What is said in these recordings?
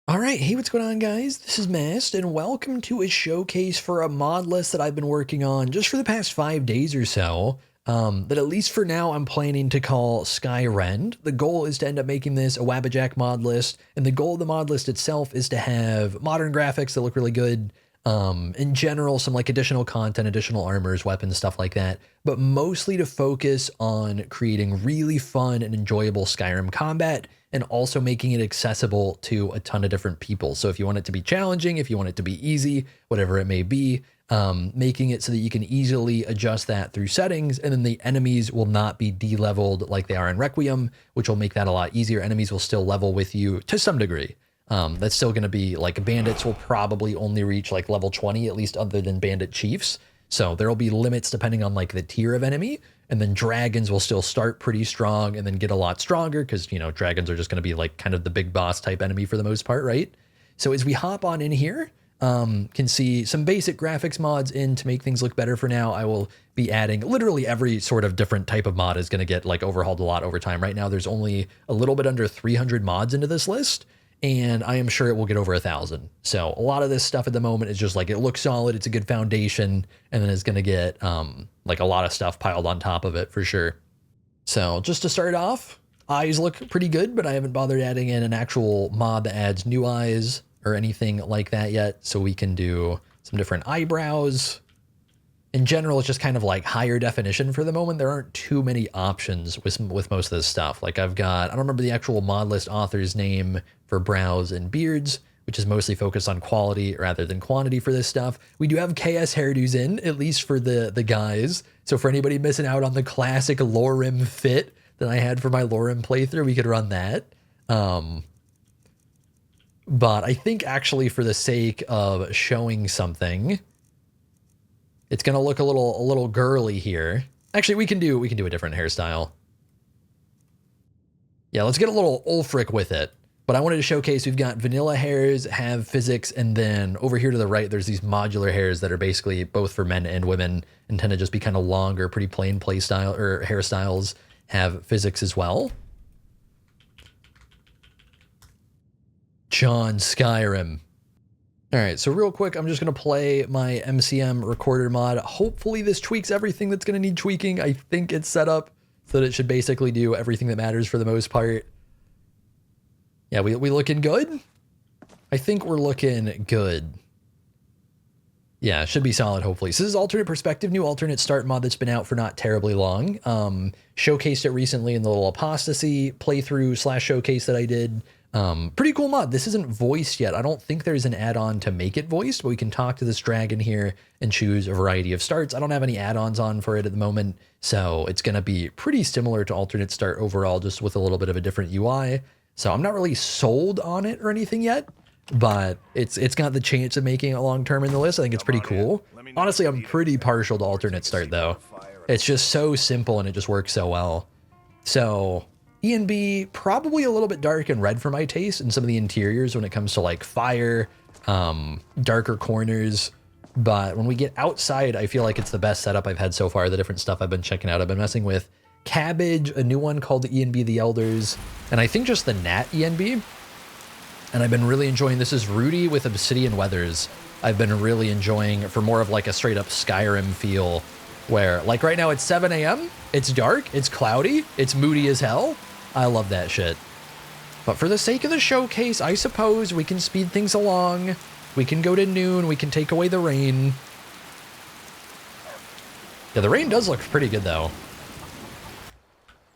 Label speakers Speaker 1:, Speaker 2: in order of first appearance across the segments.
Speaker 1: All right, hey, what's going on, guys? This is Mast, and welcome to a showcase for a mod list that I've been working on just for the past 5 days or so. That at least for now I'm planning to call Sky Rend. The goal is to end up making this a Wabbajack mod list, and the goal of the mod list itself is to have modern graphics that look really good. In general, some like additional content, additional armors, weapons, stuff like that, but mostly to focus on creating really fun and enjoyable Skyrim combat and also making it accessible to a ton of different people. So if you want it to be challenging, if you want it to be easy, whatever it may be, making it so that you can easily adjust that through settings, and then the enemies will not be de-leveled like they are in Requiem, which will make that a lot easier. Enemies will still level with you to some degree. That's still going to be like bandits will probably only reach like level 20, at least other than bandit chiefs. So there will be limits depending on like the tier of enemy. And then dragons will still start pretty strong and then get a lot stronger because, you know, dragons are just going to be like kind of the big boss type enemy for the most part, right? So as we hop on in here, can see some basic graphics mods in to make things look better for now. I will be adding literally every sort of different type of mod is going to get like overhauled a lot over time. Right now, there's only a little bit under 300 mods into this list, and I am sure it will get over 1,000. So a lot of this stuff at the moment is just like, it looks solid, it's a good foundation, and then it's going to get like a lot of stuff piled on top of it for sure. So just to start off, eyes look pretty good, but I haven't bothered adding in an actual mod that adds new eyes or anything like that yet. So we can do some different eyebrows. In general, it's just kind of like higher definition for the moment. There aren't too many options with most of this stuff. Like I've got, I don't remember the actual mod list author's name for brows and beards, which is mostly focused on quality rather than quantity for this stuff. We do have KS hairdos in, at least for the guys. So for anybody missing out on the classic Lorem fit that I had for my Lorem playthrough, we could run that. But I think actually for the sake of showing something, it's gonna look a little girly here. Actually, we can do a different hairstyle. Yeah, let's get a little Ulfric with it. But I wanted to showcase we've got vanilla hairs, have physics, and then over here to the right, there's these modular hairs that are basically both for men and women and tend to just be kind of longer, pretty plain play style or hairstyles, have physics as well. John Skyrim. All right, so real quick, I'm just going to play my MCM recorder mod. Hopefully this tweaks everything that's going to need tweaking. I think it's set up so that it should basically do everything that matters for the most part. Yeah, we looking good? I think we're looking good. Yeah, should be solid, hopefully. So this is alternate perspective, new alternate start mod that's been out for not terribly long. Showcased it recently in the little apostasy playthrough / showcase that I did. Pretty cool mod. This isn't voiced yet. I don't think there's an add-on to make it voiced, but we can talk to this dragon here and choose a variety of starts. I don't have any add-ons on for it at the moment, so it's going to be pretty similar to alternate start overall, just with a little bit of a different UI. So I'm not really sold on it or anything yet, but it's got the chance of making it long-term in the list. I think it's pretty cool. Honestly, I'm pretty partial to alternate start, though. It's just so simple, and it just works so well. So ENB, probably a little bit dark and red for my taste in some of the interiors when it comes to like fire, darker corners. But when we get outside, I feel like it's the best setup I've had so far. The different stuff I've been checking out. I've been messing with Cabbage, a new one called the ENB The Elders, and I think just the Nat ENB. And I've been really enjoying, this is Rudy with Obsidian Weathers. I've been really enjoying for more of like a straight up Skyrim feel, where like right now it's 7 a.m. It's dark, it's cloudy, it's moody as hell. I love that shit. But for the sake of the showcase, I suppose we can speed things along. We can go to noon, we can take away the rain. Yeah, the rain does look pretty good though.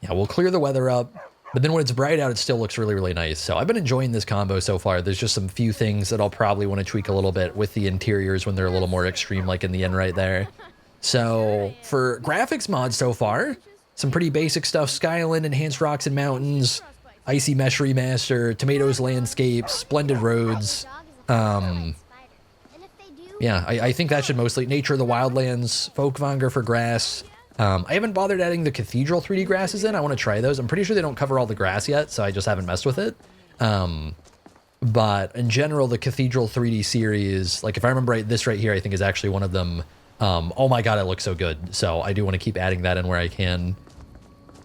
Speaker 1: Yeah, we'll clear the weather up, but then when it's bright out, it still looks really, really nice. So I've been enjoying this combo so far. There's just some few things that I'll probably want to tweak a little bit with the interiors when they're a little more extreme, like in the end right there. So for graphics mods so far, some pretty basic stuff. Skyland, enhanced rocks and mountains, icy mesh remaster, tomatoes landscapes, splendid roads. Yeah, I think that should mostly, nature of the wildlands, folkvanger for grass. I haven't bothered adding the cathedral 3D grasses in. I want to try those. I'm pretty sure they don't cover all the grass yet, so I just haven't messed with it. But in general, the cathedral 3D series, like if I remember right, this right here, I think is actually one of them. Oh my God, it looks so good. So I do want to keep adding that in where I can.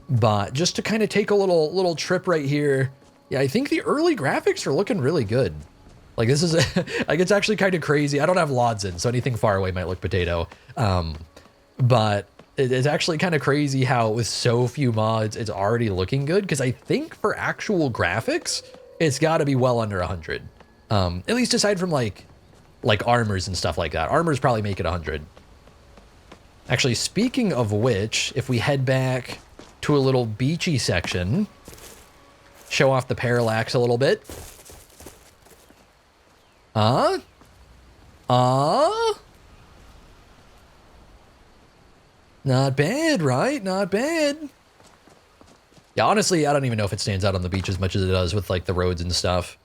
Speaker 1: But just to kind of take a little trip right here. Yeah, I think the early graphics are looking really good. Like this is like it's actually kind of crazy. I don't have LODs in, so anything far away might look potato. But it's actually kind of crazy how with so few mods, it's already looking good. Because I think for actual graphics, it's got to be well under 100. At least aside from like armors and stuff like that. Armors probably make it 100. Actually, speaking of which, if we head back to a little beachy section, show off the parallax a little bit. Not bad, right? Not bad. Yeah, honestly, I don't even know if it stands out on the beach as much as it does with like the roads and stuff.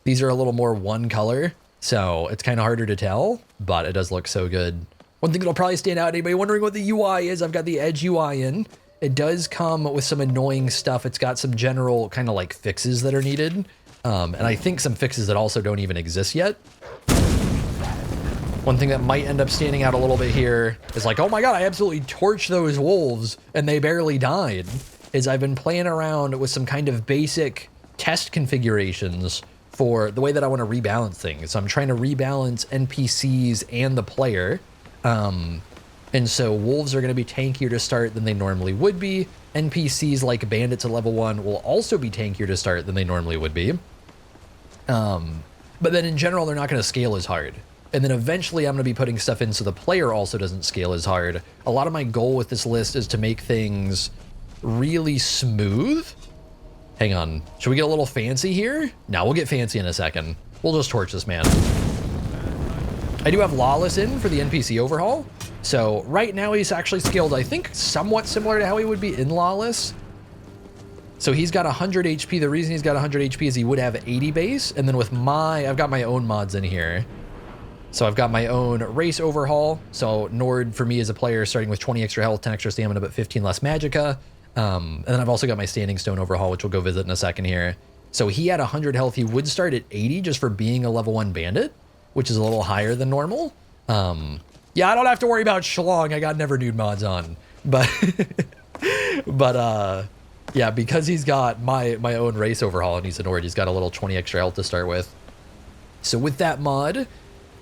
Speaker 1: These are a little more one color, so it's kind of harder to tell, but it does look so good. One thing that'll probably stand out, anybody wondering what the UI is, I've got the Edge UI in. It does come with some annoying stuff. It's got some general kind of like fixes that are needed. And I think some fixes that also don't even exist yet. One thing that might end up standing out a little bit here is like, oh my God, I absolutely torched those wolves and they barely died. Is I've been playing around with some kind of basic test configurations for the way that I want to rebalance things. So I'm trying to rebalance NPCs and the player. And so wolves are going to be tankier to start than they normally would be. NPCs like bandits at level 1 will also be tankier to start than they normally would be. But then in general, they're not going to scale as hard. And then eventually I'm going to be putting stuff in so the player also doesn't scale as hard. A lot of my goal with this list is to make things really smooth. Hang on. Should we get a little fancy here? No, we'll get fancy in a second. We'll just torch this man. I do have Lawless in for the NPC overhaul. So right now he's actually scaled, I think, somewhat similar to how he would be in Lawless. So he's got 100 HP. The reason he's got 100 HP is he would have 80 base. And then with I've got my own mods in here. So I've got my own race overhaul. So Nord for me as a player starting with 20 extra health, 10 extra stamina, but 15 less magicka. And then I've also got my standing stone overhaul, which we'll go visit in a second here. So he had 100 health. He would start at 80 just for being a level 1 bandit, which is a little higher than normal. Yeah, I don't have to worry about Shlong. I got Never Nude mods on. But, yeah, because he's got my own race overhaul and he's a Nord, he's got a little 20 extra health to start with. So with that mod,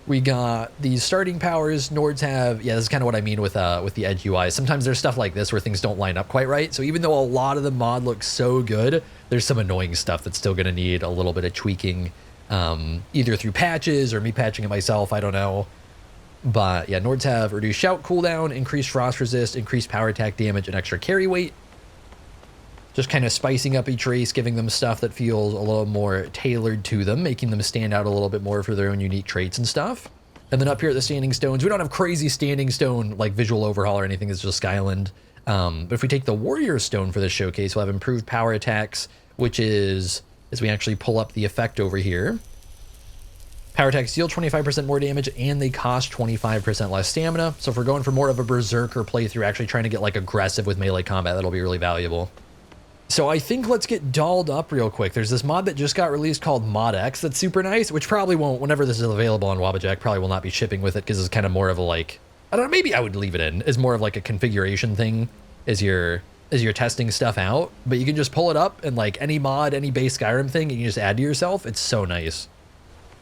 Speaker 1: we got these starting powers. Nords have, yeah, this is kind of what I mean with the Edge UI. Sometimes there's stuff like this where things don't line up quite right. So even though a lot of the mod looks so good, there's some annoying stuff that's still going to need a little bit of tweaking, either through patches or me patching it myself. I don't know. But yeah, Nords have reduced shout cooldown, increased frost resist, increased power attack damage, and extra carry weight. Just kind of spicing up each race, giving them stuff that feels a little more tailored to them, making them stand out a little bit more for their own unique traits and stuff. And then up here at the standing stones, we don't have crazy standing stone like visual overhaul or anything. It's just Skyland. But if we take the warrior stone for this showcase, we'll have improved power attacks, which is, as we actually pull up the effect over here, power attacks deal 25% more damage and they cost 25% less stamina. So if we're going for more of a berserker playthrough, actually trying to get like aggressive with melee combat, that'll be really valuable. So I think let's get dolled up real quick. There's this mod that just got released called Mod X that's super nice, which probably won't, whenever this is available on Wabbajack, probably will not be shipping with it because it's kind of more of a like, I don't know, maybe I would leave it in as more of like a configuration thing as you're testing stuff out. But you can just pull it up and like any mod, any base Skyrim thing, and you just add to yourself. It's so nice.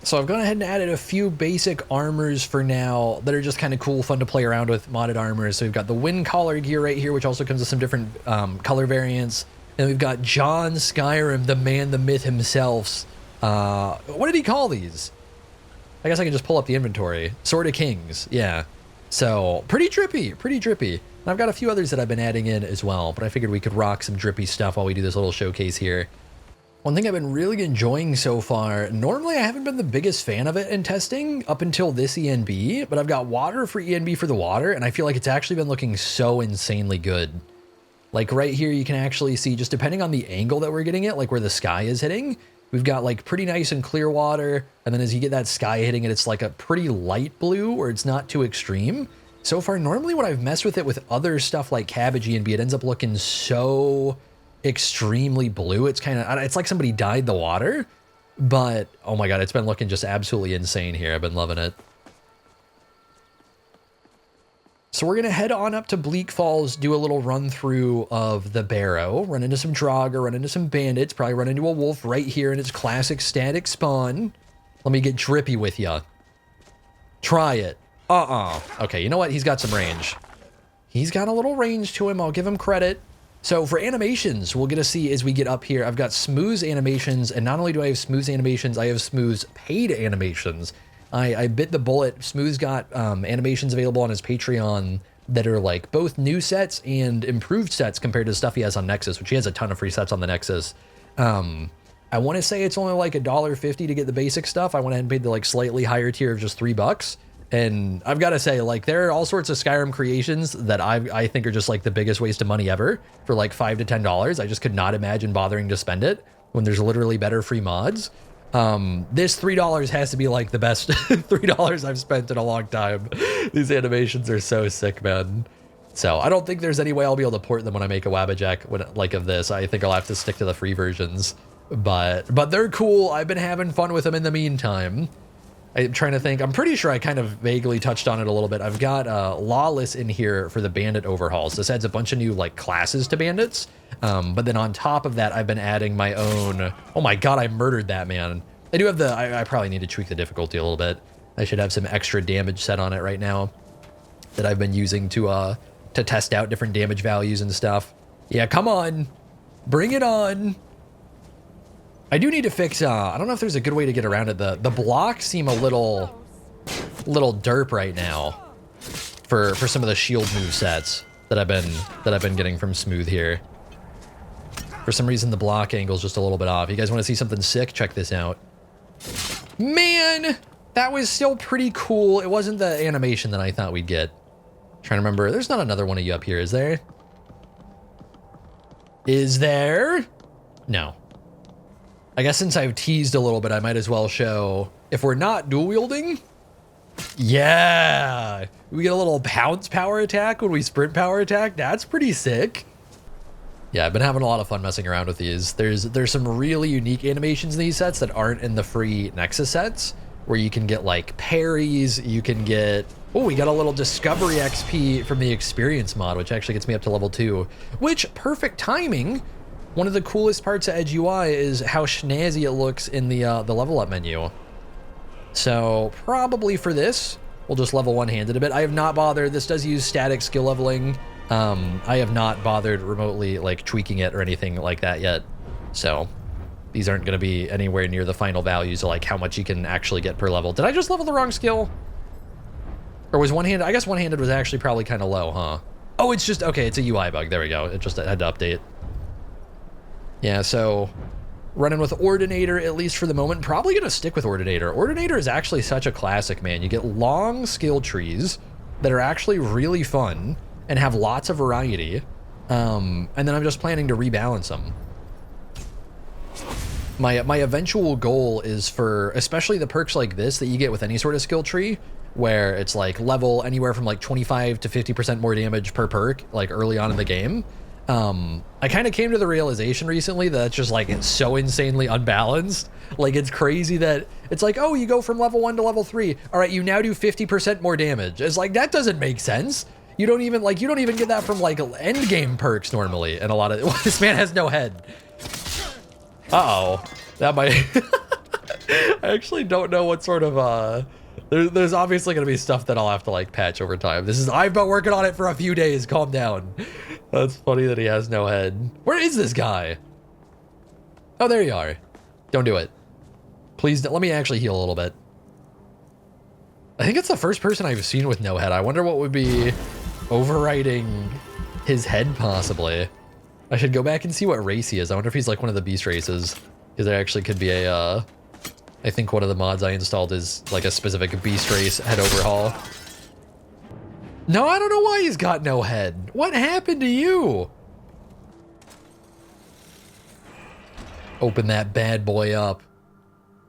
Speaker 1: So I've gone ahead and added a few basic armors for now that are just kind of cool, fun to play around with, modded armors. So we've got the wind collar gear right here, which also comes with some different color variants. And we've got John Skyrim, the man, the myth himself. What did he call these? I guess I can just pull up the inventory. Sword of Kings, yeah. So pretty drippy, pretty drippy. And I've got a few others that I've been adding in as well, but I figured we could rock some drippy stuff while we do this little showcase here. One thing I've been really enjoying so far, normally I haven't been the biggest fan of it in testing up until this ENB, but I've got water for ENB for the water, and I feel like it's actually been looking so insanely good. Like right here, you can actually see, just depending on the angle that we're getting it, like where the sky is hitting, we've got like pretty nice and clear water. And then as you get that sky hitting it, it's like a pretty light blue where it's not too extreme. So far, normally when I've messed with it with other stuff like Cabbage ENB, it ends up looking so extremely blue. It's kind of, it's like somebody dyed the water, but oh my God, it's been looking just absolutely insane here. I've been loving it. So we're going to head on up to Bleak Falls, do a little run through of the Barrow, run into some Draugr, run into some bandits, probably run into a wolf right here in its classic static spawn. Let me get drippy with ya. Try it. Okay, you know what? He's got some range. He's got a little range to him. I'll give him credit. So for animations, we'll get to see as we get up here, I've got smooth animations, and not only do I have smooth animations, I have smooth paid animations. I bit the bullet. Smooth's got animations available on his Patreon that are like both new sets and improved sets compared to the stuff he has on Nexus, which he has a ton of free sets on the Nexus. I want to say it's only like $1.50 to get the basic stuff. I went ahead and paid the like slightly higher tier of just $3. And I've got to say, like, there are all sorts of Skyrim creations that I think are just like the biggest waste of money ever for like $5 to $10. I just could not imagine bothering to spend it when there's literally better free mods. This $3 has to be like the best $3 I've spent in a long time. These animations are so sick, man. So I don't think there's any way I'll be able to port them when I make a Wabbajack like of this. I think I'll have to stick to the free versions, but they're cool. I've been having fun with them in the meantime. I'm trying to think. I'm pretty sure I kind of vaguely touched on it a little bit. I've got Lawless in here for the bandit overhauls. This adds a bunch of new like classes to bandits. But then on top of that, I've been adding my own. Oh my God, I murdered that man. I do have the, I probably need to tweak the difficulty a little bit. I should have some extra damage set on it right now that I've been using to test out different damage values and stuff. Yeah, come on. Bring it on. I do need to fix, I don't know if there's a good way to get around it. The blocks seem a little derp right now for some of the shield move sets that I've been getting from Smooth here. For some reason, the block angle's just a little bit off. You guys want to see something sick? Check this out. Man, that was still pretty cool. It wasn't the animation that I thought we'd get. Trying to remember, there's not another one of you up here, is there? Is there? No. I guess since I've teased a little bit, I might as well show, if we're not dual wielding, yeah, we get a little pounce power attack when we sprint power attack. That's pretty sick. Yeah, I've been having a lot of fun messing around with these. There's some really unique animations in these sets that aren't in the free Nexus sets, where you can get like parries, you can get, oh, we got a little discovery XP from the experience mod, which actually gets me up to level 2, which perfect timing. One of the coolest parts of Edge UI is how snazzy it looks in the level up menu. So probably for this, we'll just level one-handed a bit. I have not bothered. This does use static skill leveling. I have not bothered remotely like tweaking it or anything like that yet. So these aren't going to be anywhere near the final values of like how much you can actually get per level. Did I just level the wrong skill? Or was one-handed? I guess one-handed was actually probably kind of low, huh? Oh, it's just, okay, it's a UI bug. There we go. It just had to update. Yeah, so running with Ordinator, at least for the moment. Probably going to stick with Ordinator. Ordinator is actually such a classic, man. You get long skill trees that are actually really fun and have lots of variety. And then I'm just planning to rebalance them. My eventual goal is for, especially the perks like this that you get with any sort of skill tree, where it's like level anywhere from like 25 to 50% more damage per perk, like early on in the game. I kind of came to the realization recently that it's just like, it's so insanely unbalanced. Like, it's crazy that it's like, oh, you go from level 1 to level 3. All right, you now do 50% more damage. It's like, that doesn't make sense. You don't even get that from like end game perks normally. And a lot of, this man has no head. Uh-oh, that might, I actually don't know what sort of, there's obviously going to be stuff that I'll have to like patch over time. I've been working on it for a few days. Calm down. That's funny that he has no head. Where is this guy? Oh, there you are. Don't do it. Please, let me actually heal a little bit. I think it's the first person I've seen with no head. I wonder what would be overriding his head, possibly. I should go back and see what race he is. I wonder if he's like one of the beast races. Because there actually could be a, I think one of the mods I installed is like a specific beast race head overhaul. No, I don't know why he's got no head. What happened to you? Open that bad boy up.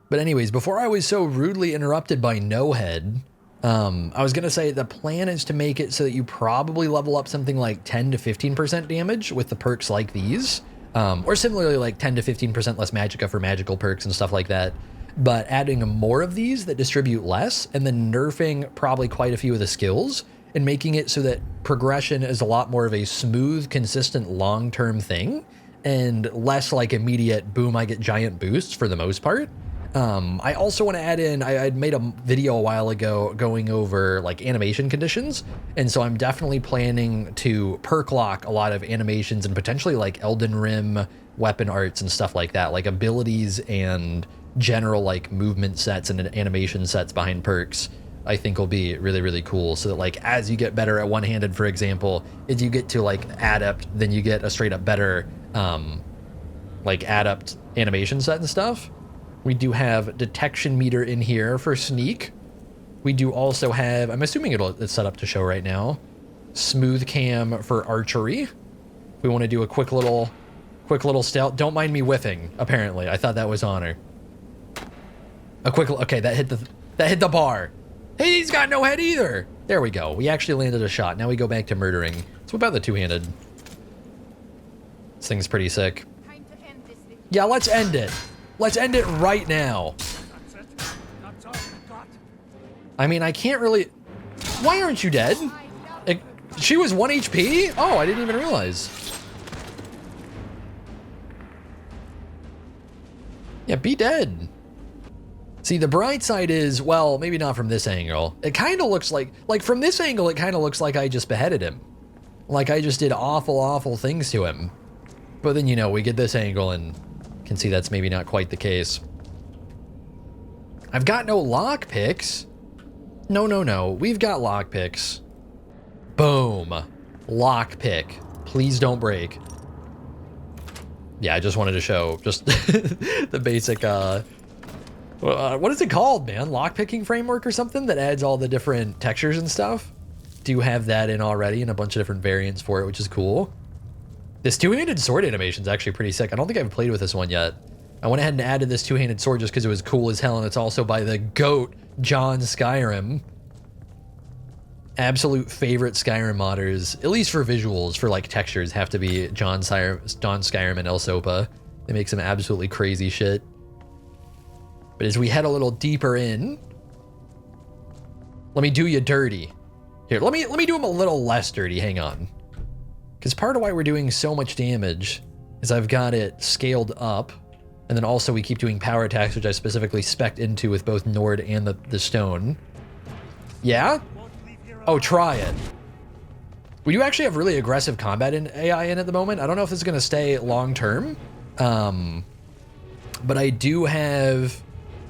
Speaker 1: But anyways, before I was so rudely interrupted by no head, I was gonna say the plan is to make it so that you probably level up something like 10 to 15% damage with the perks like these. Or similarly like 10 to 15% less magicka for magical perks and stuff like that. But adding more of these that distribute less and then nerfing probably quite a few of the skills and making it so that progression is a lot more of a smooth, consistent, long-term thing and less like immediate, boom, I get giant boosts for the most part. I also want to add in, I'd made a video a while ago going over like animation conditions. And so I'm definitely planning to perk lock a lot of animations and potentially like Elden Rim weapon arts and stuff like that, like abilities and general like movement sets and animation sets behind perks. I think will be really, really cool. So that like, as you get better at one-handed, for example, if you get to like adept, then you get a straight up better, like adept animation set and stuff. We do have detection meter in here for sneak. We do also have, I'm assuming it's set up to show right now, smooth cam for archery. We want to do a quick little stealth. Don't mind me whiffing, apparently. I thought that was honor. Okay, that hit the bar. Hey, he's got no head either. There we go. We actually landed a shot. Now we go back to murdering. So what about the two-handed? This thing's pretty sick. Yeah, let's end it. Let's end it right now. I mean, I can't really... Why aren't you dead? She was 1 HP? Oh, I didn't even realize. Yeah, be dead. See, the bright side is, well, maybe not from this angle. It kind of looks like from this angle, it kind of looks like I just beheaded him. Like I just did awful, awful things to him. But then, you know, we get this angle and can see that's maybe not quite the case. I've got no lockpicks. No. We've got lockpicks. Boom. Lockpick. Please don't break. Yeah, I just wanted to show just the basic, what is it called, man? Lockpicking framework or something that adds all the different textures and stuff? Do have that in already and a bunch of different variants for it, which is cool. This two-handed sword animation is actually pretty sick. I don't think I've played with this one yet. I went ahead and added this two-handed sword just because it was cool as hell, and it's also by the GOAT, John Skyrim. Absolute favorite Skyrim modders, at least for visuals, for like textures, have to be John Skyrim and El Sopa. They make some absolutely crazy shit. But as we head a little deeper in, let me do you dirty. Here, let me do him a little less dirty, hang on. Because part of why we're doing so much damage is I've got it scaled up, and then also we keep doing power attacks, which I specifically spec'd into with both Nord and the stone. Yeah? Oh, try it. We do actually have really aggressive combat in AI in at the moment. I don't know if this is going to stay long-term, but I do have...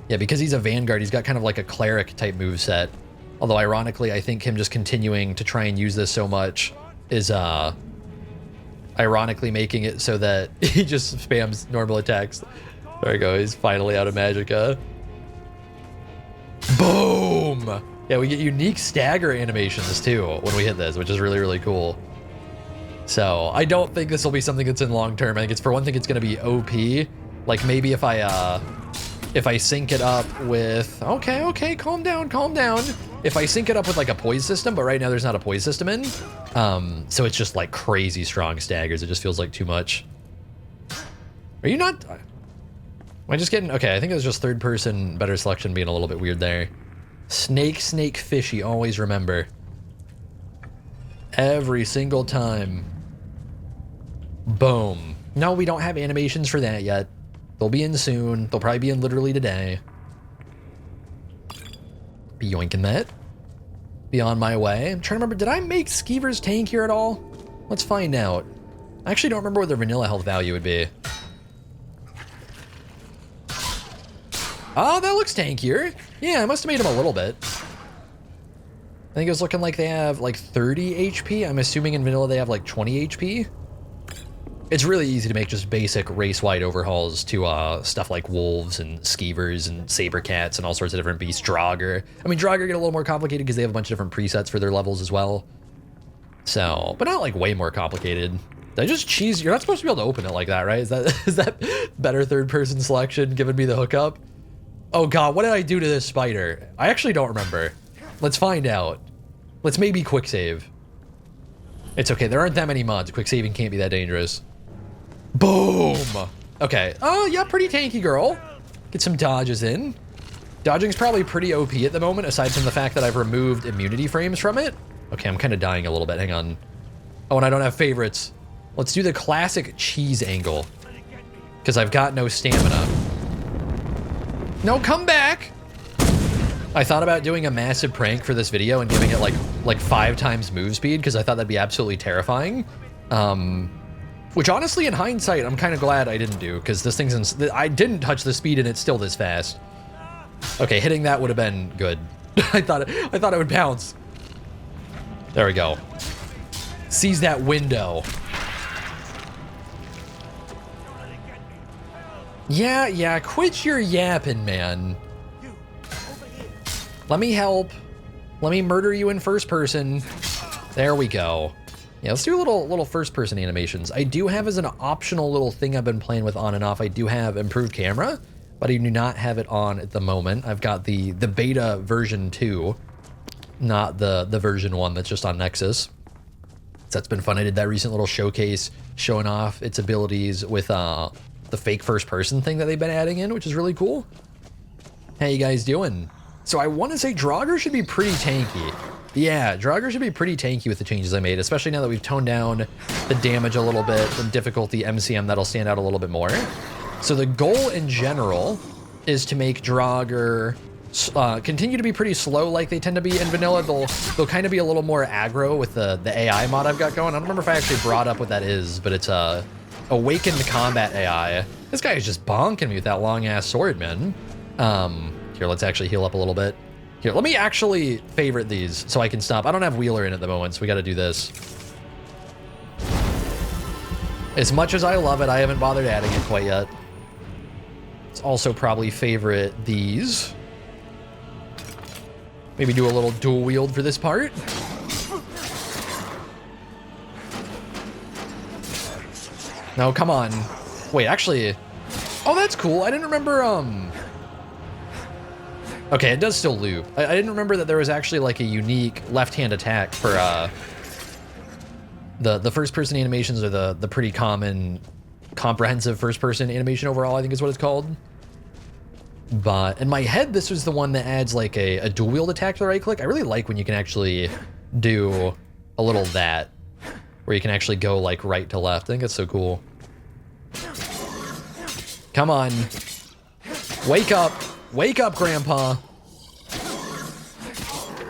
Speaker 1: Yeah, because he's a Vanguard, he's got kind of like a cleric type moveset. Although ironically, I think him just continuing to try and use this so much is ironically making it so that he just spams normal attacks. There we go, he's finally out of Magicka. Boom! Yeah, we get unique stagger animations too when we hit this, which is really, really cool. So I don't think this will be something that's in long term. I think it's, for one thing, it's going to be OP. Like maybe if I sync it up with, okay, calm down. If I sync it up with like a poise system, but right now there's not a poise system in, so it's just like crazy strong staggers. It just feels like too much. Are you not? Am I just getting? Okay, I think it was just third person better selection being a little bit weird there. Snake, fishy. Always remember. Every single time. Boom. No, we don't have animations for that yet. They'll be in soon. They'll probably be in literally today. Be yoinking that. Be on my way. I'm trying to remember, did I make Skeever's tank here at all? Let's find out. I actually don't remember what the vanilla health value would be. Oh, that looks tankier. Yeah, I must have made him a little bit. I think it was looking like they have like 30 HP. I'm assuming in vanilla they have like 20 HP. It's really easy to make just basic race-wide overhauls to stuff like wolves and skeevers and saber cats and all sorts of different beasts. Draugr. I mean, Draugr get a little more complicated because they have a bunch of different presets for their levels as well. So, but not like way more complicated. Did I just cheese? You're not supposed to be able to open it like that, right? Is that better third-person selection giving me the hookup? Oh god, what did I do to this spider? I actually don't remember. Let's find out. Let's maybe quick save. It's okay, there aren't that many mods. Quick saving can't be that dangerous. Boom! Okay. Oh, yeah, pretty tanky girl. Get some dodges in. Dodging's probably pretty OP at the moment, aside from the fact that I've removed immunity frames from it. Okay, I'm kind of dying a little bit. Hang on. Oh, and I don't have favorites. Let's do the classic cheese angle, because I've got no stamina. No, come back. I thought about doing a massive prank for this video and giving it like 5 times move speed because I thought that'd be absolutely terrifying. Which honestly, in hindsight, I'm kind of glad I didn't do because this thing's I didn't touch the speed and it's still this fast. Okay, hitting that would have been good. I thought it would bounce. There we go. Seize that window. Yeah, quit your yapping, man. Let me help. Let me murder you in first person. There we go. Yeah, let's do a little first person animations. I do have as an optional little thing I've been playing with on and off. I do have improved camera, but I do not have it on at the moment. I've got the beta version 2, not the version 1 that's just on Nexus. So that's been fun. I did that recent little showcase showing off its abilities with the fake first person thing that they've been adding in, which is really cool. How you guys doing? So I want to say Draugr should be pretty tanky. Yeah, Draugr should be pretty tanky with the changes I made, especially now that we've toned down the damage a little bit, the difficulty MCM that'll stand out a little bit more. So the goal in general is to make Draugr continue to be pretty slow like they tend to be in vanilla. They'll kind of be a little more aggro with the AI mod I've got going. I don't remember if I actually brought up what that is, but it's awakened combat AI. This guy is just bonking me with that long ass sword, man. Here, let's actually heal up a little bit. Here, let me actually favorite these so I can stop. I don't have Wheeler in at the moment, so we got to do this. As much as I love it, I haven't bothered adding it quite yet. Let's also probably favorite these. Maybe do a little dual wield for this part. No, come on. Wait, actually... Oh, that's cool. I didn't remember, Okay, it does still loop. I didn't remember that there was actually like a unique left-hand attack for the first-person animations, or the pretty common comprehensive first-person animation overall, I think is what it's called. But in my head, this was the one that adds like a dual-wield attack to the right-click. I really like when you can actually do a little that, where you can actually go like right to left. I think that's so cool. Come on. Wake up. Wake up, Grandpa.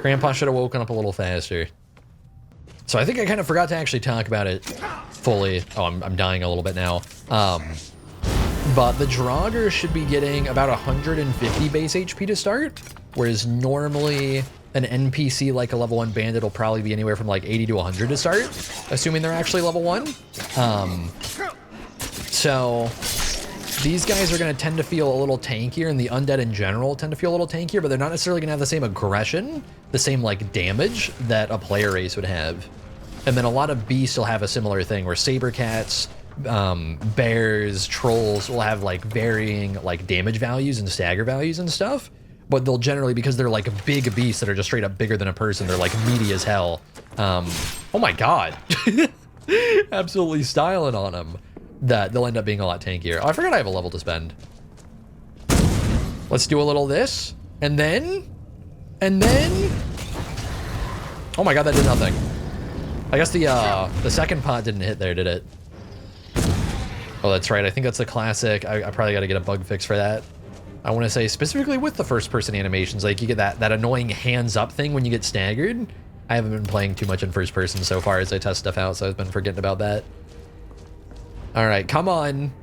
Speaker 1: Grandpa should have woken up a little faster. So I think I kind of forgot to actually talk about it fully. Oh, I'm dying a little bit now. But the Draugr should be getting about 150 base HP to start, whereas normally an NPC like a level 1 bandit will probably be anywhere from like 80 to 100 to start, assuming they're actually level 1. So these guys are going to tend to feel a little tankier, and the undead in general tend to feel a little tankier, but they're not necessarily going to have the same aggression, the same like damage that a player race would have. And then a lot of beasts will have a similar thing, where saber cats, bears, trolls will have like varying like damage values and stagger values and stuff, but they'll generally, because they're like big beasts that are just straight up bigger than a person, they're like meaty as hell. Oh my god. Absolutely styling on them. That they'll end up being a lot tankier. Oh, I forgot I have a level to spend. Let's do a little this, and then, oh my god, that did nothing. I guess the second pot didn't hit there, did it? Oh, that's right. I think that's the classic. I probably got to get a bug fix for that. I want to say specifically with the first-person animations, like you get that annoying hands-up thing when you get staggered. I haven't been playing too much in first person so far as I test stuff out, so I've been forgetting about that. All right, come on.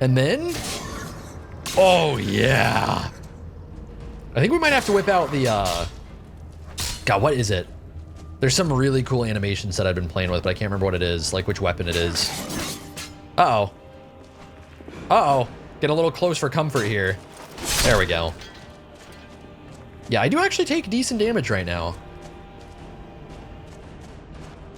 Speaker 1: And then, oh yeah. I think we might have to whip out the, God, what is it? There's some really cool animations that I've been playing with, but I can't remember what it is, like which weapon it is. Uh-oh. Uh-oh. Get a little close for comfort here. There we go. Yeah, I do actually take decent damage right now.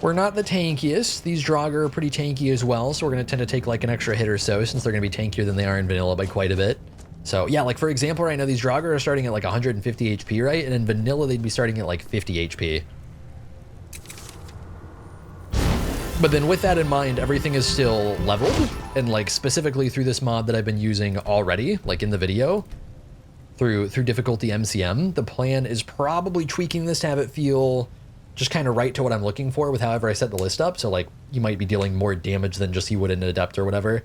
Speaker 1: We're not the tankiest. These Draugr are pretty tanky as well, so we're going to tend to take like an extra hit or so, since they're going to be tankier than they are in vanilla by quite a bit. So yeah, like for example, right now these Draugr are starting at like 150 HP, right? And in vanilla, they'd be starting at like 50 HP. But then with that in mind, everything is still leveled, and like specifically through this mod that I've been using already, like in the video, through difficulty MCM, the plan is probably tweaking this to have it feel just kind of right to what I'm looking for with however I set the list up. So like you might be dealing more damage than just you would in an adept or whatever.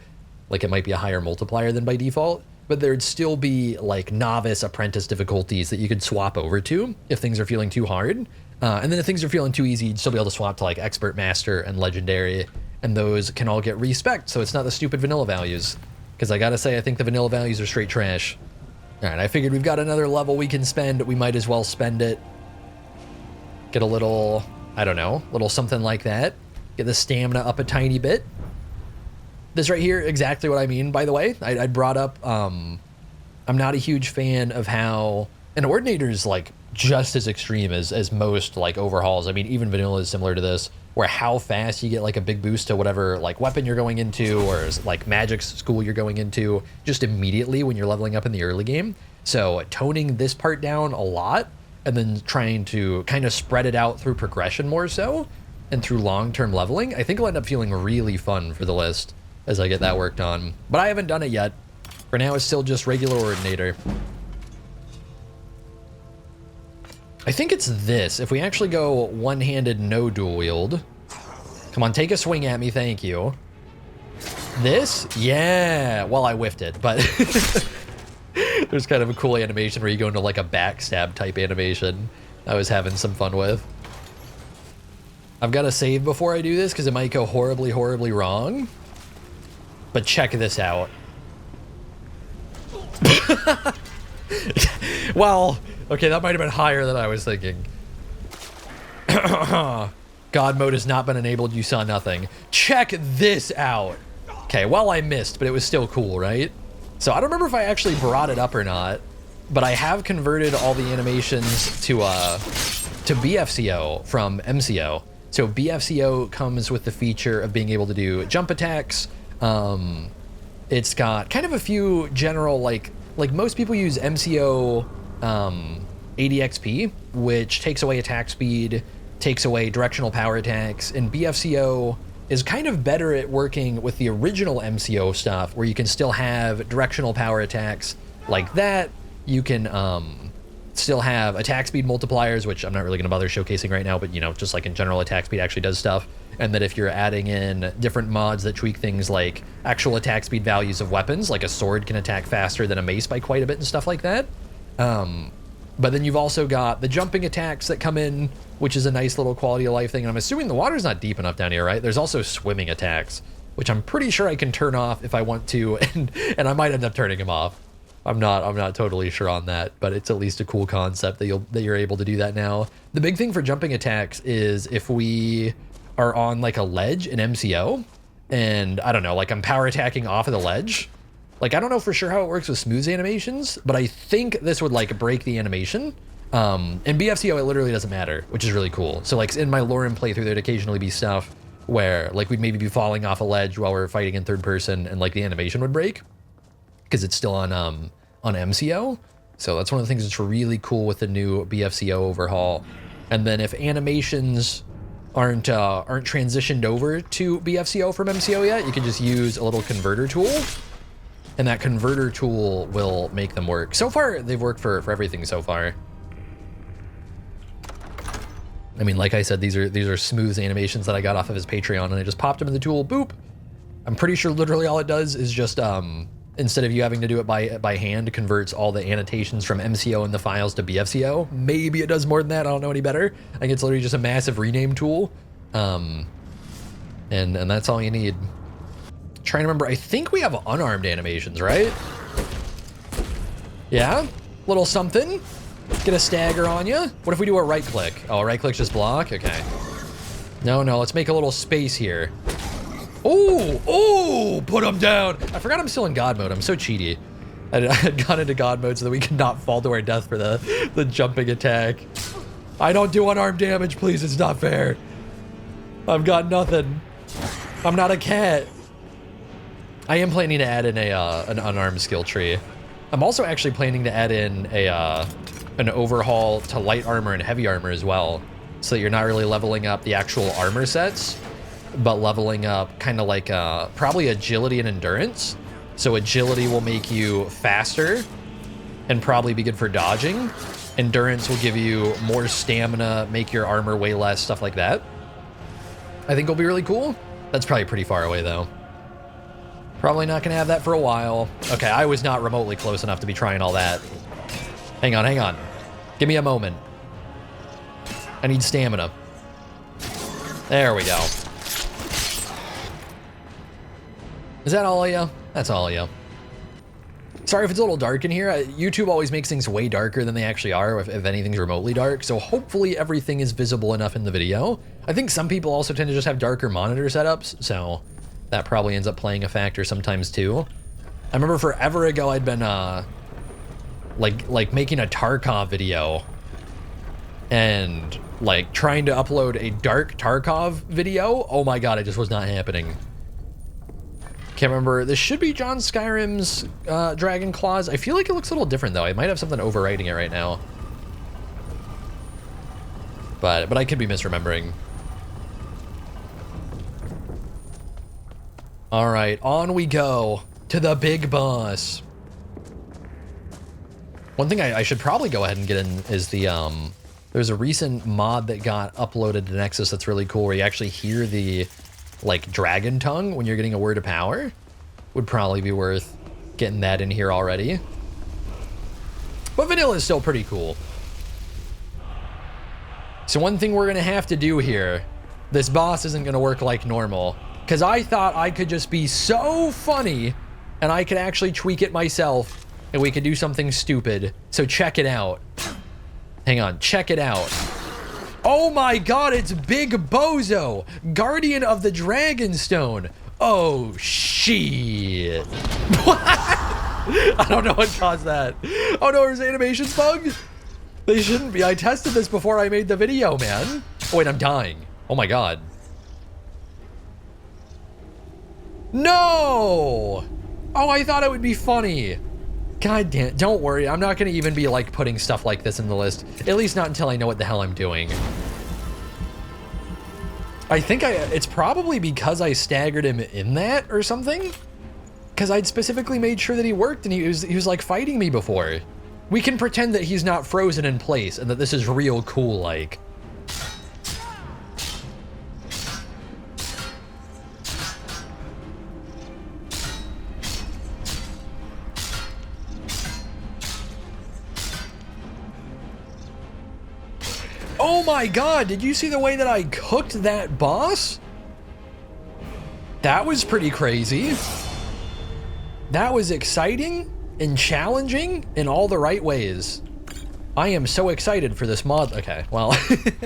Speaker 1: Like it might be a higher multiplier than by default, but there'd still be like novice, apprentice difficulties that you could swap over to if things are feeling too hard. And then if things are feeling too easy, you'd still be able to swap to like expert, master, and legendary, and those can all get respect, so it's not the stupid vanilla values. Because I gotta say, I think the vanilla values are straight trash. All right, I figured we've got another level we can spend. We might as well spend it. Get a little, I don't know, little something like that. Get the stamina up a tiny bit. This right here, exactly what I mean, by the way. I brought up, I'm not a huge fan of how an Ordinator's like just as extreme as most like overhauls. I mean, even vanilla is similar to this, where how fast you get like a big boost to whatever like weapon you're going into or like magic school you're going into just immediately when you're leveling up in the early game. So toning this part down a lot and then trying to kind of spread it out through progression more so and through long-term leveling, I think will end up feeling really fun for the list as I get that worked on. But I haven't done it yet. For now, it's still just regular Ordinator. I think it's this. If we actually go one-handed, no dual wield. Come on, take a swing at me, thank you. This? Yeah. Well, I whiffed it, but there's kind of a cool animation where you go into like a backstab type animation I was having some fun with. I've got to save before I do this because it might go horribly, horribly wrong. But check this out. Well, okay, that might have been higher than I was thinking. God mode has not been enabled, you saw nothing. Check this out. Okay, well, I missed, but it was still cool, right? So I don't remember if I actually brought it up or not, but I have converted all the animations to BFCO from MCO. So BFCO comes with the feature of being able to do jump attacks. It's got kind of a few general, like most people use MCO ADXP, which takes away attack speed, takes away directional power attacks, and BFCO is kind of better at working with the original MCO stuff, where you can still have directional power attacks like that. You can still have attack speed multipliers, which I'm not really going to bother showcasing right now, but you know, just like in general, attack speed actually does stuff. And that if you're adding in different mods that tweak things like actual attack speed values of weapons, like a sword can attack faster than a mace by quite a bit and stuff like that. But then you've also got the jumping attacks that come in, which is a nice little quality of life thing. And I'm assuming the water's not deep enough down here, right? There's also swimming attacks, which I'm pretty sure I can turn off if I want to, and I might end up turning them off. I'm not totally sure on that, but it's at least a cool concept that you're able to do that now. The big thing for jumping attacks is if we are on like a ledge in MCO, and I don't know, like I'm power attacking off of the ledge. Like, I don't know for sure how it works with smooth animations, but I think this would like break the animation. In BFCO, it literally doesn't matter, which is really cool. So like in my Lauren playthrough, there'd occasionally be stuff where like we'd maybe be falling off a ledge while we're fighting in third person, and like the animation would break because it's still on MCO. So that's one of the things that's really cool with the new BFCO overhaul. And then if animations aren't transitioned over to BFCO from MCO yet, you can just use a little converter tool, and that converter tool will make them work. So far, they've worked for everything so far. I mean, like I said, these are smooth animations that I got off of his Patreon, and I just popped them in the tool, boop. I'm pretty sure literally all it does is just, instead of you having to do it by hand, converts all the annotations from MCO in the files to BFCO. Maybe it does more than that, I don't know any better. I think it's literally just a massive rename tool. And that's all you need. Trying to remember, I think we have unarmed animations, right? Yeah, little something. Get a stagger on you. What if we do a right click? Oh, a right click's just block? Okay. No, let's make a little space here. Oh, put him down. I forgot I'm still in God mode. I'm so cheaty. I had gone into God mode so that we could not fall to our death for the jumping attack. I don't do unarmed damage, please. It's not fair. I've got nothing. I'm not a cat. I am planning to add in an unarmed skill tree. I'm also actually planning to add in an overhaul to light armor and heavy armor as well, so that you're not really leveling up the actual armor sets, but leveling up kind of like probably agility and endurance. So agility will make you faster and probably be good for dodging. Endurance will give you more stamina, make your armor way less, stuff like that. I think will be really cool. That's probably pretty far away though. Probably not gonna have that for a while. Okay, I was not remotely close enough to be trying all that. Hang on, hang on. Give me a moment. I need stamina. There we go. Is that all of you? That's all of you. Sorry if it's a little dark in here. YouTube always makes things way darker than they actually are if anything's remotely dark. So hopefully everything is visible enough in the video. I think some people also tend to just have darker monitor setups. So that probably ends up playing a factor sometimes too. I remember forever ago I'd been like making a Tarkov video and like trying to upload a dark Tarkov video. Oh my God, it just was not happening. Can't remember. This should be John Skyrim's Dragon Claws. I feel like it looks a little different though. I might have something overwriting it right now. But I could be misremembering. All right, on we go to the big boss. One thing I should probably go ahead and get in is the, there's a recent mod that got uploaded to Nexus that's really cool where you actually hear the, like, dragon tongue when you're getting a word of power. Would probably be worth getting that in here already. But vanilla is still pretty cool. So one thing we're gonna have to do here, this boss isn't gonna work like normal, because I thought I could just be so funny and I could actually tweak it myself and we could do something stupid. So check it out. Hang on, check it out. Oh my God, it's Big Bozo, Guardian of the Dragonstone. Oh, shit. What? I don't know what caused that. Oh no, is animations bugged? They shouldn't be. I tested this before I made the video, man. Oh wait, I'm dying. Oh my God. No! Oh, I thought it would be funny. God damn, don't worry. I'm not gonna even be like putting stuff like this in the list. At least not until I know what the hell I'm doing. I think it's probably because I staggered him in that or something. Because I'd specifically made sure that he worked and he was like fighting me before. We can pretend that he's not frozen in place and that this is real cool like. Oh my God, did you see the way that I cooked that boss? That was pretty crazy. That was exciting and challenging in all the right ways. I am so excited for this mod. Okay, well, I think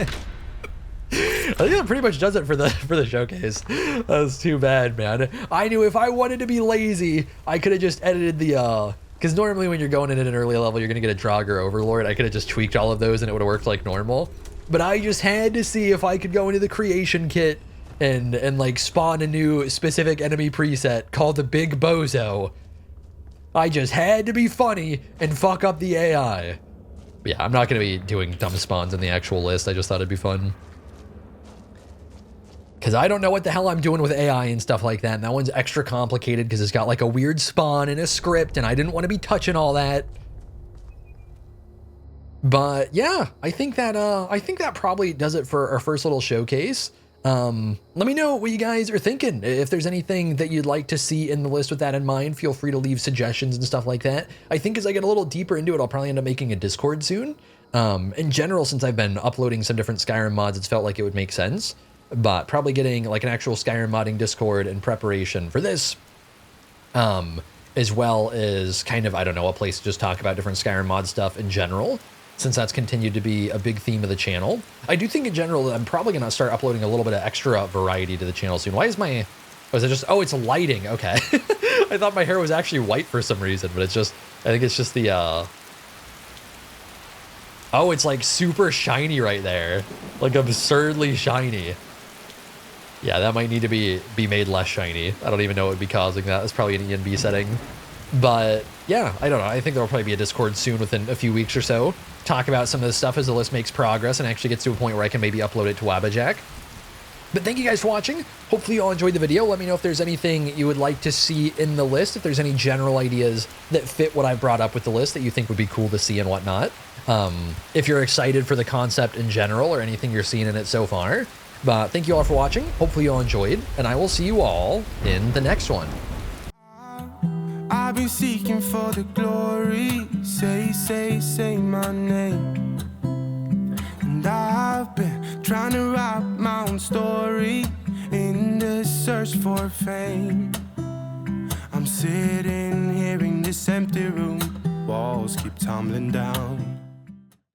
Speaker 1: that pretty much does it for the showcase. That was too bad, man. I knew if I wanted to be lazy, I could have just edited the, because normally when you're going in at an early level, you're gonna get a Draugr Overlord. I could have just tweaked all of those and it would have worked like normal. But I just had to see if I could go into the creation kit and like spawn a new specific enemy preset called the Big Bozo. I just had to be funny and fuck up the AI. But yeah, I'm not gonna be doing dumb spawns in the actual list. I just thought it'd be fun. Because I don't know what the hell I'm doing with AI and stuff like that. And that one's extra complicated because it's got like a weird spawn and a script and I didn't want to be touching all that. But yeah, I think that probably does it for our first little showcase. Let me know what you guys are thinking. If there's anything that you'd like to see in the list with that in mind, feel free to leave suggestions and stuff like that. I think as I get a little deeper into it, I'll probably end up making a Discord soon. In general, since I've been uploading some different Skyrim mods, it's felt like it would make sense. But probably getting like an actual Skyrim modding Discord in preparation for this, as well as kind of, I don't know, a place to just talk about different Skyrim mod stuff in general, since that's continued to be a big theme of the channel. I do think in general, I'm probably gonna start uploading a little bit of extra variety to the channel soon. Why is my, was it just, oh, it's lighting, okay. I thought my hair was actually white for some reason, but it's just, I think it's just the, oh, it's like super shiny right there. Like absurdly shiny. Yeah, that might need to be made less shiny. I don't even know what would be causing that. It's probably an ENB setting. But yeah, I don't know. I think there'll probably be a Discord soon within a few weeks or so. Talk about some of this stuff as the list makes progress and actually gets to a point where I can maybe upload it to Wabbajack. But thank you guys for watching. Hopefully you all enjoyed the video. Let me know if there's anything you would like to see in the list, if there's any general ideas that fit what I brought up with the list that you think would be cool to see and whatnot. If you're excited for the concept in general or anything you're seeing in it so far. But thank you all for watching. Hopefully you all enjoyed, and I will see you all in the next one.
Speaker 2: seeking for the glory. Say my name. And I've been trying to write my own story in the search for fame. I'm sitting here in this empty room, walls keep tumbling down.